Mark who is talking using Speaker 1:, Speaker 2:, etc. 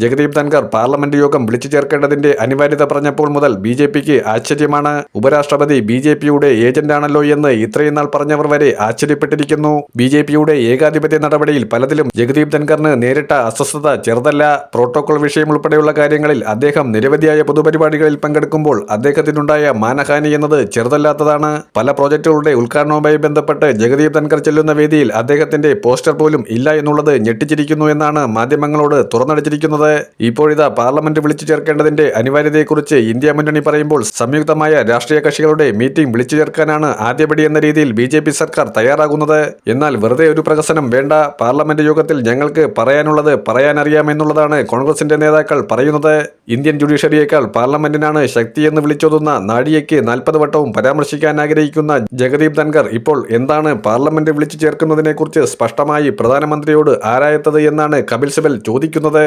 Speaker 1: Jagdeep Dhankhar parliament യോഗം വിളിച്ചു ചേർക്കേണ്ടതിന്റെ അനിവാര്യത പറഞ്ഞപ്പോൾ മുതൽ ബി.ജെ.പിക്ക് ആശ്ചര്യമാണ്. ഉപരാഷ്ട്രപതി ബി.ജെ.പിയുടെ ഏജന്റാണല്ലോ എന്ന് ഇത്രയും നാൾ പറഞ്ഞവർ വരെ ആശ്ചര്യപ്പെട്ടിരിക്കുന്നു. ബി.ജെ.പിയുടെ ഏകാധിപത്യ നടപടിയിൽ പലതിലും ജഗദീപ് ധൻഖറിന് നേരിട്ട അസ്വസ്ഥത ചെറുതല്ല. പ്രോട്ടോകോൾ വിഷയം ഉൾപ്പെടെയുള്ള കാര്യങ്ങളിൽ അദ്ദേഹം നിരവധിയായ പൊതുപരിപാടികളിൽ പങ്കെടുക്കുമ്പോൾ അദ്ദേഹത്തിനുണ്ടായ മാനഹാനി എന്നത് ചെറുതല്ലാത്തതാണ്. പല പ്രോജക്റ്റുകളുടെ ഉദ്ഘാടനവുമായി ബന്ധപ്പെട്ട് ജഗദീപ് ധൻഖർ ചെല്ലുന്ന വേദിയിൽ അദ്ദേഹത്തിന്റെ പോസ്റ്റർ പോലും ഇല്ല എന്നുള്ളത് ഞെട്ടിച്ചിരിക്കുന്നു എന്നാണ് മാധ്യമങ്ങളോട് തുറന്നടിച്ചിരിക്കുന്നത്. ഇപ്പോഴിതാ പാർലമെന്റ് വിളിച്ചു ചേർക്കേണ്ടതിന്റെ അനിവാര്യതയെക്കുറിച്ച് ഇന്ത്യ മുന്നണി പറയുമ്പോൾ സംയുക്തമായ രാഷ്ട്രീയ കക്ഷികളുടെ മീറ്റിംഗ് വിളിച്ചു ചേർക്കാനാണ് ആദ്യപടി എന്ന രീതിയിൽ ബി.ജെ.പി സർക്കാർ തയ്യാറാകുന്നത്. എന്നാൽ വെറുതെ ഒരു പ്രഹസനം വേണ്ട. പാർലമെന്റ് യോഗത്തിൽ ഞങ്ങൾക്ക് പറയാനുള്ളത് പറയാനറിയാമെന്നുള്ളതാണ് കോൺഗ്രസിന്റെ നേതാക്കൾ പറയുന്നത്. ഇന്ത്യൻ ജുഡീഷ്യറിയേക്കാൾ പാർലമെന്റിനാണ് ശക്തിയെന്ന് വിളിച്ചോതുന്ന നാഡിയയ്ക്ക് 40 വട്ടവും പരാമർശിക്കാൻ ആഗ്രഹിക്കുന്ന ജഗദീപ് ധൻഖർ ഇപ്പോൾ എന്താണ് പാർലമെന്റ് വിളിച്ചു ചേർക്കുന്നതിനെക്കുറിച്ച് സ്പഷ്ടമായി പ്രധാനമന്ത്രിയോട് ആരായത്തത് എന്നാണ് കപിൽ സിബൽ ചോദിക്കുന്നത്.